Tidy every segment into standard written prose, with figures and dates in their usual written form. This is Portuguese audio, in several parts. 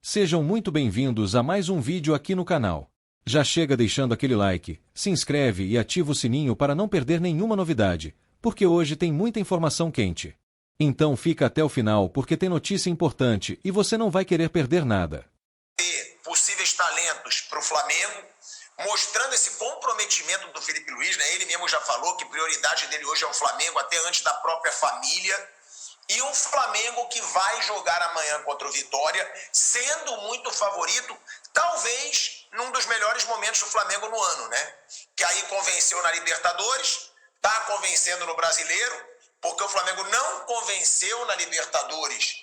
Sejam muito bem-vindos a mais um vídeo aqui no canal. Já chega deixando aquele like, se inscreve e ativa o sininho para não perder nenhuma novidade, porque hoje tem muita informação quente. Então fica até o final porque tem notícia importante e você não vai querer perder nada. Possíveis talentos para o Flamengo, mostrando esse comprometimento do Felipe Luiz, né? Ele mesmo já falou que a prioridade dele hoje é o Flamengo, até antes da própria família. E um Flamengo que vai jogar amanhã contra o Vitória, sendo muito favorito, talvez num dos melhores momentos do Flamengo no ano, né? Que aí convenceu na Libertadores, tá convencendo no Brasileiro, porque o Flamengo não convenceu na Libertadores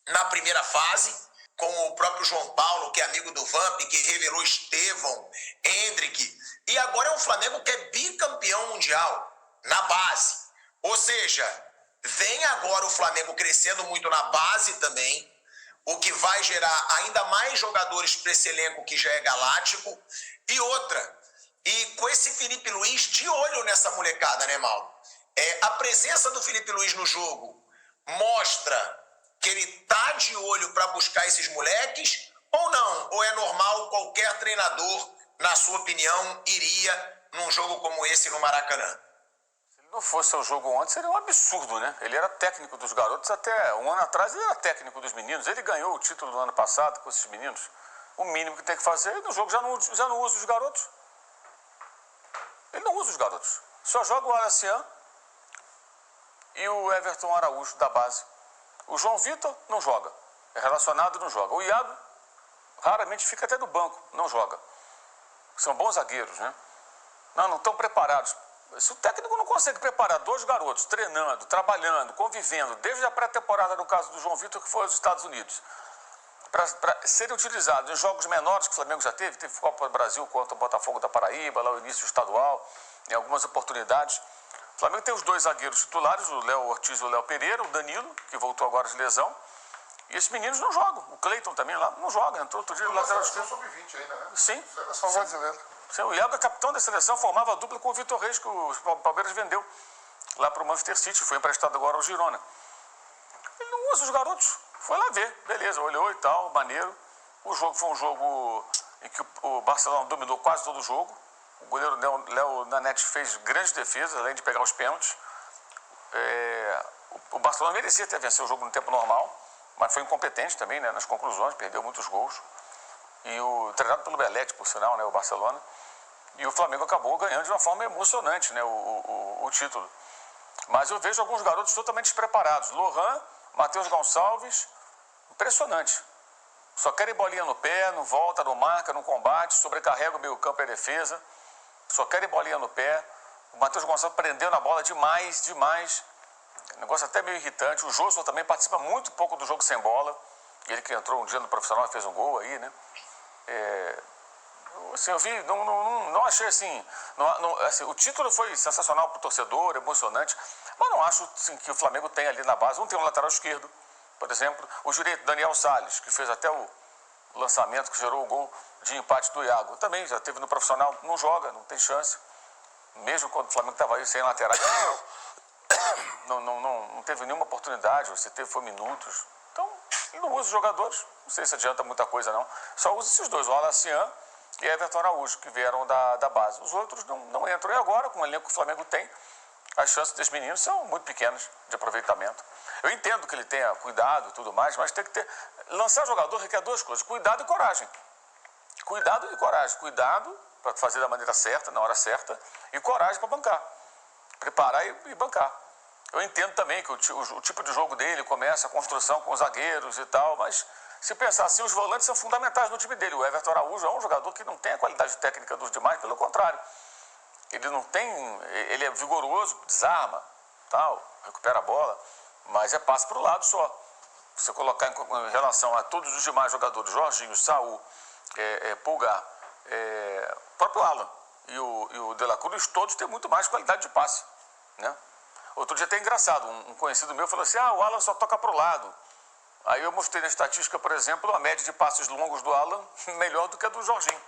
na primeira fase, com o próprio João Paulo, que é amigo do Vamp, que revelou Estevão, Hendrick, e agora é um Flamengo que é bicampeão mundial na base. Ou seja, vem agora o Flamengo crescendo muito na base também, o que vai gerar ainda mais jogadores para esse elenco que já é galáctico. E outra, e com esse Felipe Luiz de olho nessa molecada, né, Mauro? A presença do Felipe Luiz no jogo mostra que ele tá de olho para buscar esses moleques ou não? Ou é normal qualquer treinador, na sua opinião, iria num jogo como esse no Maracanã? Não fosse o jogo ontem, seria um absurdo, né? Ele era técnico dos garotos até um ano atrás, ele era técnico dos meninos. Ele ganhou o título do ano passado com esses meninos. O mínimo que tem que fazer, no jogo já não usa os garotos. Ele não usa os garotos. Só joga o Alacian e o Everton Araújo da base. O João Vitor não joga. É relacionado, não joga. O Iago raramente fica até no banco, não joga. São bons zagueiros, né? Não estão preparados. Se o técnico não consegue preparar dois garotos treinando, trabalhando, convivendo, desde a pré-temporada, no caso do João Vitor, que foi aos Estados Unidos, para serem utilizados em jogos menores que o Flamengo já teve Copa do Brasil contra o Botafogo da Paraíba, lá o início estadual, em algumas oportunidades. O Flamengo tem os dois zagueiros titulares, o Léo Ortiz e o Léo Pereira, o Danilo, que voltou agora de lesão, e esses meninos não jogam. O Cleiton também lá não joga, entrou outro dia no lateral esquerdo. Sub-20 ainda, né? Sim. Seleção brasileira. O Iago é capitão da seleção, formava a dupla com o Vitor Reis, que o Palmeiras vendeu lá para o Manchester City, foi emprestado agora ao Girona. Ele não usa os garotos, foi lá ver, beleza, olhou e tal, maneiro. O jogo foi um jogo em que o Barcelona dominou quase todo o jogo. O goleiro Léo Nanete fez grandes defesas, além de pegar os pênaltis. O Barcelona merecia ter vencido o jogo no tempo normal, mas foi incompetente também, né, nas conclusões, perdeu muitos gols. E treinado pelo Belletti, por sinal, né, o Barcelona. E o Flamengo acabou ganhando de uma forma emocionante, né, o título. Mas eu vejo alguns garotos totalmente despreparados. Lohan, Matheus Gonçalves, impressionante. Só querem bolinha no pé, não volta, não marca, não combate, sobrecarrega o meio campo e a defesa. Só querem bolinha no pé. O Matheus Gonçalves prendeu na bola demais. Negócio até meio irritante. O Jô também participa muito pouco do jogo sem bola. Ele que entrou um dia no profissional e fez um gol aí, né? Assim, eu vi, não achei assim, assim, o título foi sensacional para o torcedor, emocionante, mas não acho assim, que o Flamengo tem ali na base, não tem um lateral esquerdo, por exemplo, o direito Daniel Salles, que fez até o lançamento que gerou o gol de empate do Iago, também já teve no profissional, não joga, não tem chance, mesmo quando o Flamengo estava aí sem lateral, não teve nenhuma oportunidade, ou se teve foi minutos, então ele não usa os jogadores, não sei se adianta muita coisa não, só usa esses dois, o Alacian e Everton Araújo, que vieram da base. Os outros não entram. E agora, com o elenco que o Flamengo tem, as chances desses meninos são muito pequenas de aproveitamento. Eu entendo que ele tenha cuidado e tudo mais, mas tem que ter... Lançar jogador requer duas coisas, cuidado e coragem. Cuidado e coragem. Cuidado para fazer da maneira certa, na hora certa, e coragem para bancar. Preparar e bancar. Eu entendo também que o tipo de jogo dele começa a construção com os zagueiros e tal, mas... Se pensar assim, os volantes são fundamentais no time dele. O Everton Araújo é um jogador que não tem a qualidade técnica dos demais, pelo contrário. Ele é vigoroso, desarma, tal, recupera a bola, mas é passe para o lado só. Se você colocar em relação a todos os demais jogadores, Jorginho, Saul, Pulgar, o próprio Alan e o De La Cruz, todos têm muito mais qualidade de passe, né? Outro dia até engraçado, um conhecido meu falou assim, o Alan só toca para o lado. Aí eu mostrei na estatística, por exemplo, a média de passes longos do Alan melhor do que a do Jorginho,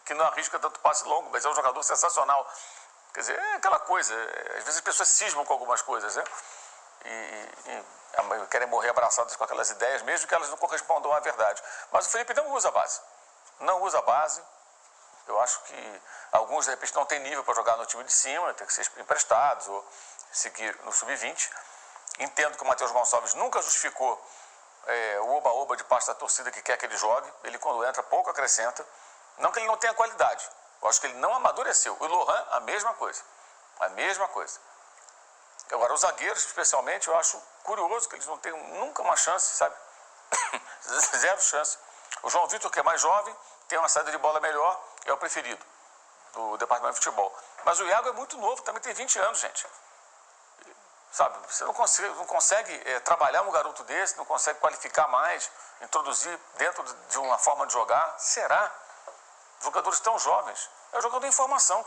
que não arrisca tanto passe longo, mas é um jogador sensacional. Quer dizer, é aquela coisa, às vezes as pessoas cismam com algumas coisas, né? querem morrer abraçadas com aquelas ideias, mesmo que elas não correspondam à verdade. Mas o Felipe não usa a base. Não usa a base. Eu acho que alguns, de repente, não têm nível para jogar no time de cima, tem que ser emprestados ou seguir no sub-20. Entendo que o Matheus Gonçalves nunca justificou o oba-oba de parte da torcida que quer que ele jogue. Ele, quando entra, pouco acrescenta. Não que ele não tenha qualidade. Eu acho que ele não amadureceu. O Lohan, a mesma coisa. A mesma coisa. Agora, os zagueiros, especialmente, eu acho curioso que eles não tenham nunca uma chance, sabe? Zero chance. O João Vitor, que é mais jovem, tem uma saída de bola melhor, é o preferido do departamento de futebol. Mas o Iago é muito novo, também tem 20 anos, gente. Sabe, você não consegue trabalhar um garoto desse, não consegue qualificar mais, introduzir dentro de uma forma de jogar. Será? Jogadores tão jovens. É jogador em formação.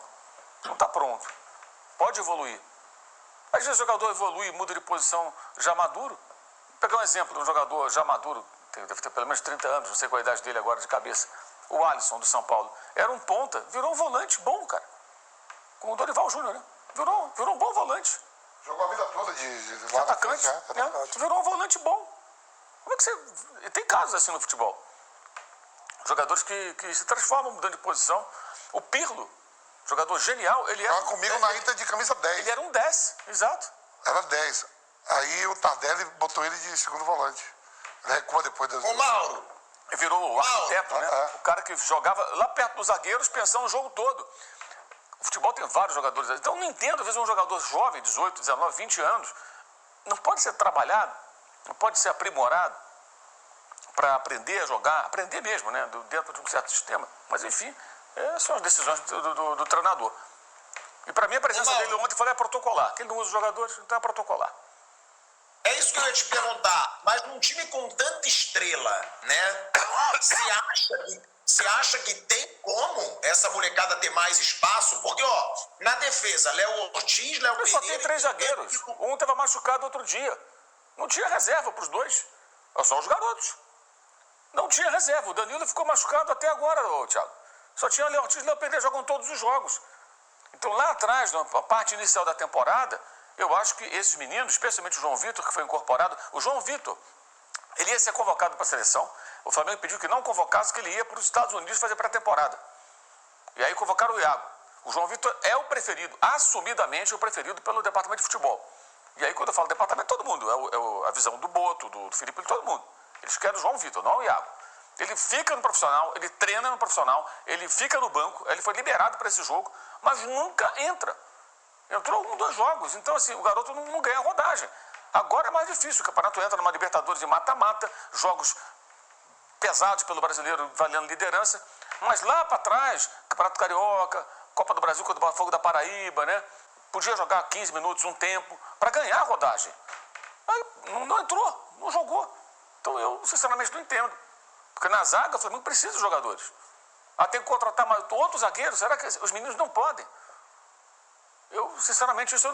Não está pronto. Pode evoluir. Às vezes o jogador evolui e muda de posição já maduro. Vou pegar um exemplo de um jogador já maduro, deve ter pelo menos 30 anos, não sei qual a idade dele agora de cabeça. O Alisson, do São Paulo. Era um ponta, virou um volante bom, cara. Com o Dorival Júnior, né? Virou um bom volante. Jogou a vida toda de atacante. Virou um volante bom. Como é que você... Tem casos assim no futebol. Jogadores que se transformam mudando de posição. O Pirlo, jogador genial, ele era... Estava comigo na Inter de camisa 10. Ele era um 10, exato. Era 10. Aí o Tardelli botou ele de segundo volante. Ele recua depois das... Ô, Mauro! Virou o arquiteto, né? O cara que jogava lá perto dos zagueiros pensando o jogo todo. O futebol tem vários jogadores. Então eu não entendo, às vezes um jogador jovem, 18, 19, 20 anos, não pode ser trabalhado, não pode ser aprimorado para aprender a jogar, aprender mesmo, né? Dentro de um certo sistema. Mas enfim, são as decisões do treinador. E para mim a presença dele ontem foi protocolar. Que ele não usa os jogadores, então é protocolar. É isso que eu ia te perguntar. Mas num time com tanta estrela, né? Você acha que tem como essa molecada ter mais espaço? Porque, ó, na defesa, Léo Ortiz, Léo Pereira... Só tem 3 zagueiros. Um estava machucado outro dia. Não tinha reserva para os 2. É só os garotos. Não tinha reserva. O Danilo ficou machucado até agora, Thiago. Só tinha Léo Ortiz e Léo Pereira, jogam todos os jogos. Então, lá atrás, na parte inicial da temporada, eu acho que esses meninos, especialmente o João Vitor, que foi incorporado... O João Vitor, ele ia ser convocado para a seleção. O Flamengo pediu que não convocasse, que ele ia para os Estados Unidos fazer pré-temporada. E aí convocaram o Iago. O João Vitor é o preferido, assumidamente o preferido pelo departamento de futebol. E aí quando eu falo departamento, todo mundo. A visão do Boto, do Felipe, de todo mundo. Eles querem o João Vitor, não o Iago. Ele fica no profissional, ele treina no profissional, ele fica no banco, ele foi liberado para esse jogo, mas nunca entra. Entrou 1, 2 jogos. Então, assim, o garoto não ganha rodagem. Agora é mais difícil. O campeonato entra numa Libertadores de mata-mata, jogos pesados pelo brasileiro valendo liderança, mas lá para trás, Campeonato Carioca, Copa do Brasil contra o Botafogo da Paraíba, né? Podia jogar 15 minutos, um tempo, para ganhar a rodagem. Aí não entrou, não jogou. Então eu, sinceramente, não entendo. Porque na zaga, o Flamengo precisa de jogadores. Tem que contratar mais outros zagueiros, será que os meninos não podem? Eu, sinceramente, isso eu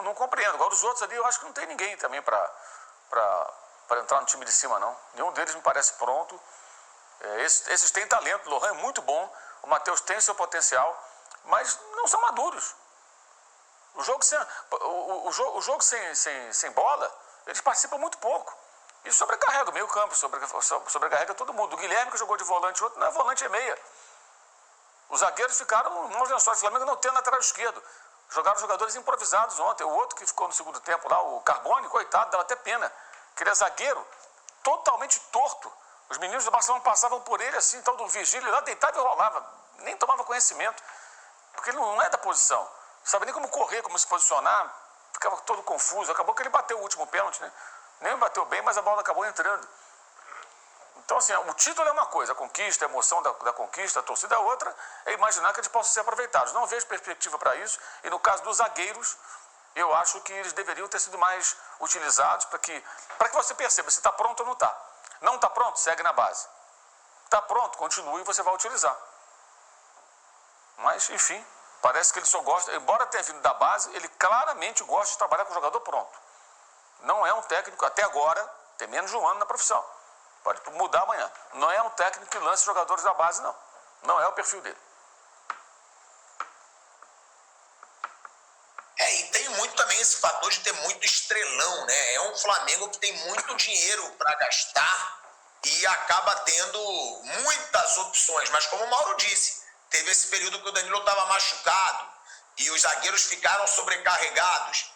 não compreendo. Agora, os outros ali, eu acho que não tem ninguém também para entrar no time de cima, não. Nenhum deles me parece pronto. Esses têm talento. O Lohan é muito bom. O Matheus tem seu potencial. Mas não são maduros. O jogo sem bola, eles participam muito pouco. E sobrecarrega o meio campo, sobrecarrega todo mundo. O Guilherme, que jogou de volante, o outro não é volante, é meia. Os zagueiros ficaram mãos lençóis. O Flamengo não tem lateral esquerdo. Jogaram jogadores improvisados ontem. O outro que ficou no segundo tempo lá, o Carbone, coitado, dava até pena. Que ele é zagueiro, totalmente torto. Os meninos do Barcelona passavam por ele assim, tal do Virgílio, lá deitava e rolava. Nem tomava conhecimento. Porque ele não é da posição. Não sabe nem como correr, como se posicionar. Ficava todo confuso. Acabou que ele bateu o último pênalti, né? Nem bateu bem, mas a bola acabou entrando. Então, assim, o título é uma coisa, a conquista, a emoção da conquista, a torcida é outra, é imaginar que eles possam ser aproveitados. Não vejo perspectiva para isso, e no caso dos zagueiros, eu acho que eles deveriam ter sido mais utilizados para que você perceba se está pronto ou não está. Não está pronto? Segue na base. Está pronto? Continue e você vai utilizar. Mas, enfim, parece que ele só gosta, embora tenha vindo da base, ele claramente gosta de trabalhar com o jogador pronto. Não é um técnico, até agora, tem menos de um ano na profissão. Pode mudar amanhã. Não é um técnico que lance jogadores da base, não. Não é o perfil dele. E tem muito também esse fator de ter muito estrelão, né? É um Flamengo que tem muito dinheiro para gastar e acaba tendo muitas opções. Mas como o Mauro disse, teve esse período que o Danilo estava machucado e os zagueiros ficaram sobrecarregados.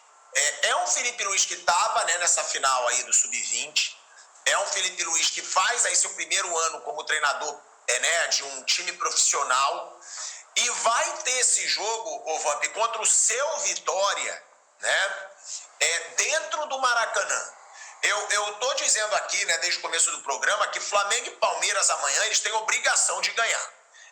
É um Felipe Luiz que estava, né, nessa final aí do Sub-20. É um Felipe Luiz que faz aí seu primeiro ano como treinador, né, de um time profissional. E vai ter esse jogo, ô Vamp, contra o seu Vitória, né, dentro do Maracanã. Eu tô dizendo aqui, né, desde o começo do programa, que Flamengo e Palmeiras amanhã eles têm obrigação de ganhar.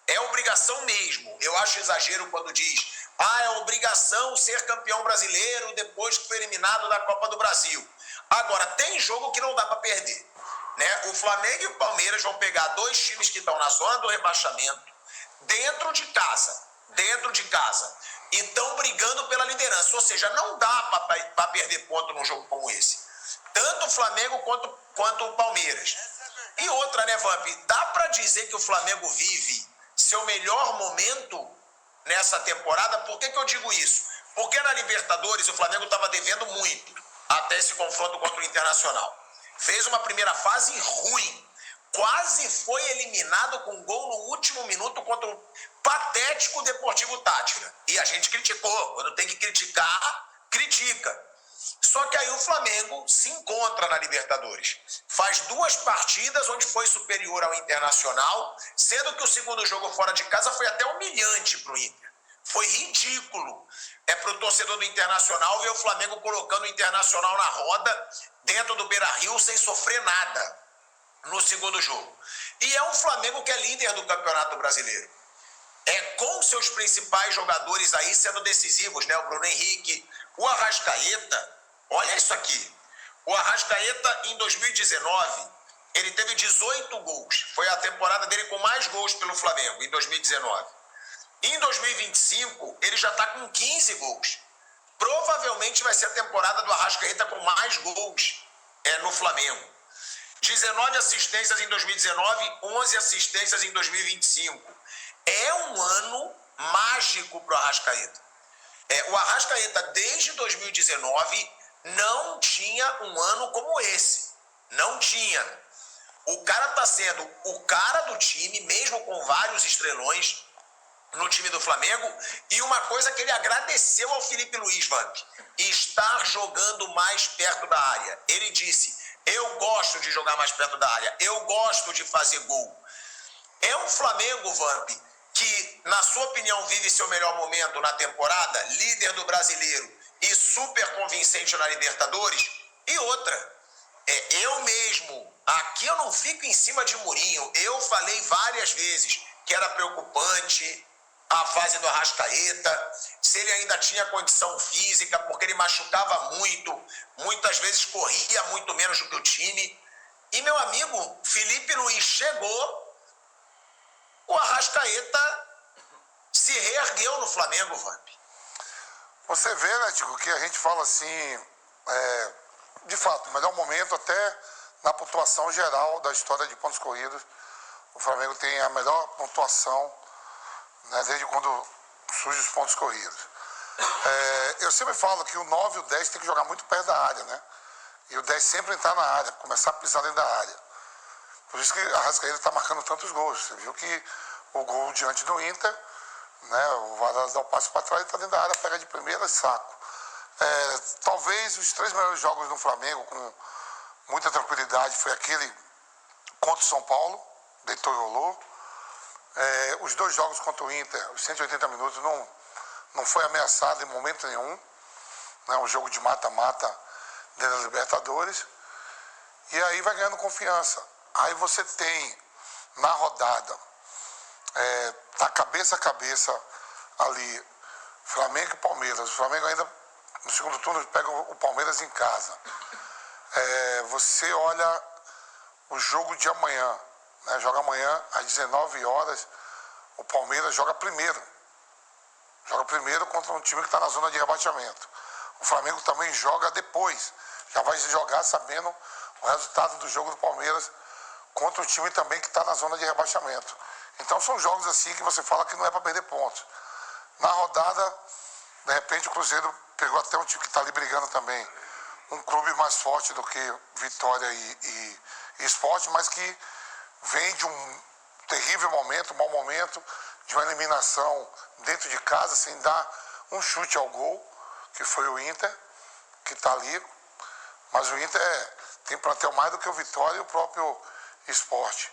É obrigação mesmo. Eu acho exagero quando diz, é obrigação ser campeão brasileiro depois que foi eliminado da Copa do Brasil. Agora, tem jogo que não dá para perder, né? O Flamengo e o Palmeiras vão pegar dois times que estão na zona do rebaixamento, dentro de casa, e estão brigando pela liderança. Ou seja, não dá para perder ponto num jogo como esse. Tanto o Flamengo quanto o Palmeiras. E outra, né, Vamp? Dá para dizer que o Flamengo vive seu melhor momento nessa temporada? Por que eu digo isso? Porque na Libertadores o Flamengo estava devendo muito até esse confronto contra o Internacional. Fez uma primeira fase ruim. Quase foi eliminado com gol no último minuto contra o patético Deportivo Táchira. E a gente criticou. Quando tem que criticar, critica. Só que aí o Flamengo se encontra na Libertadores. Faz 2 partidas onde foi superior ao Internacional, sendo que o segundo jogo fora de casa foi até humilhante para o Inter. Foi ridículo. Para o torcedor do Internacional ver o Flamengo colocando o Internacional na roda dentro do Beira-Rio sem sofrer nada no segundo jogo. E é um Flamengo que é líder do Campeonato Brasileiro. Com seus principais jogadores aí sendo decisivos, né? O Bruno Henrique, o Arrascaeta. Olha isso aqui. O Arrascaeta, em 2019, ele teve 18 gols. Foi a temporada dele com mais gols pelo Flamengo, em 2019. Em 2025, ele já está com 15 gols. Provavelmente vai ser a temporada do Arrascaeta com mais gols no Flamengo. 19 assistências em 2019, 11 assistências em 2025. É um ano mágico para o Arrascaeta. O Arrascaeta, desde 2019, não tinha um ano como esse. Não tinha. O cara está sendo o cara do time, mesmo com vários estrelões no time do Flamengo. E uma coisa que ele agradeceu ao Felipe Luiz, Vamp, estar jogando mais perto da área. Ele disse, eu gosto de jogar mais perto da área, eu gosto de fazer gol. É um Flamengo, Vamp, que, na sua opinião, vive seu melhor momento na temporada, líder do Brasileiro e super convincente na Libertadores. E outra, eu mesmo, aqui eu não fico em cima de Mourinho, eu falei várias vezes que era preocupante a fase do Arrascaeta, se ele ainda tinha condição física, porque ele machucava muito, muitas vezes corria muito menos do que o time. E meu amigo Felipe Luiz chegou, o Arrascaeta se reergueu no Flamengo, Vamp. Você vê, né, Tico, que a gente fala assim, de fato, o melhor momento até na pontuação geral da história de pontos corridos. O Flamengo tem a melhor pontuação, né, desde quando surgem os pontos corridos. Eu sempre falo que o 9 e o 10 tem que jogar muito perto da área, né? E o 10 sempre entrar na área, começar a pisar dentro da área. Por isso que a Arrascaeta está marcando tantos gols. Você viu que o gol diante do Inter, né, o Vargas dá o passo para trás e está dentro da área, pega de primeira e saco. Talvez os 3 melhores jogos do Flamengo, com muita tranquilidade, foi aquele contra o São Paulo, deitou e rolou. Os 2 jogos contra o Inter, os 180 minutos, não foi ameaçado em momento nenhum. Né, um jogo de mata-mata dentro da Libertadores. E aí vai ganhando confiança. Aí você tem, na rodada, tá cabeça a cabeça ali, Flamengo e Palmeiras. O Flamengo ainda, no segundo turno, pega o Palmeiras em casa. Você olha o jogo de amanhã, né? Joga amanhã às 19 horas, o Palmeiras joga primeiro. Joga primeiro contra um time que está na zona de rebaixamento. O Flamengo também joga depois. Já vai jogar sabendo o resultado do jogo do Palmeiras contra um time também que está na zona de rebaixamento. Então são jogos assim que você fala que não é para perder pontos. Na rodada, de repente o Cruzeiro pegou até um time que está ali brigando também, um clube mais forte do que Vitória e Sport, mas que vem de um terrível momento, um mau momento, de uma eliminação dentro de casa, sem dar um chute ao gol, que foi o Inter, que está ali. Mas o Inter tem plantel mais do que o Vitória e o próprio Sport.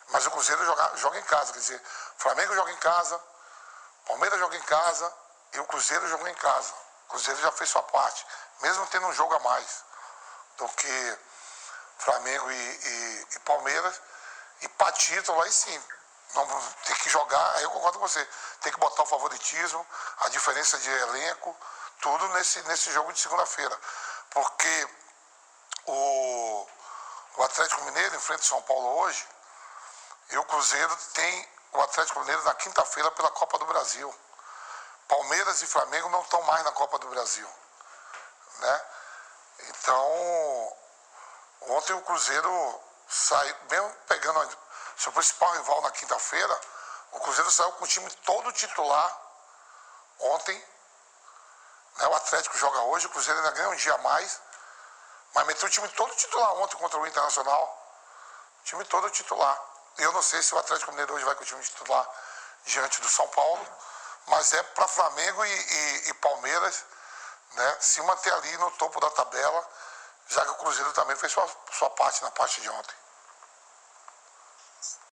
Mas o Cruzeiro joga em casa, quer dizer, o Flamengo joga em casa, o Palmeiras joga em casa e o Cruzeiro joga em casa. O Cruzeiro já fez sua parte, mesmo tendo um jogo a mais do que Flamengo e Palmeiras. E para título, aí sim, não tem que jogar, aí eu concordo com você, tem que botar o favoritismo, a diferença de elenco, tudo nesse jogo de segunda-feira. Porque o Atlético Mineiro enfrenta o São Paulo hoje, e o Cruzeiro tem o Atlético Mineiro na quinta-feira pela Copa do Brasil. Palmeiras e Flamengo não estão mais na Copa do Brasil, né? Então, ontem o Cruzeiro saiu, mesmo pegando seu principal rival na quinta-feira, o Cruzeiro saiu com o time todo titular ontem, né? O Atlético joga hoje, o Cruzeiro ainda ganha um dia a mais, mas meteu o time todo titular ontem contra o Internacional, o time todo titular. Eu não sei se o Atlético Mineiro hoje vai com o time titular diante do São Paulo, mas é para Flamengo e Palmeiras, né, se manter ali no topo da tabela, já que o Cruzeiro também fez sua parte na parte de ontem.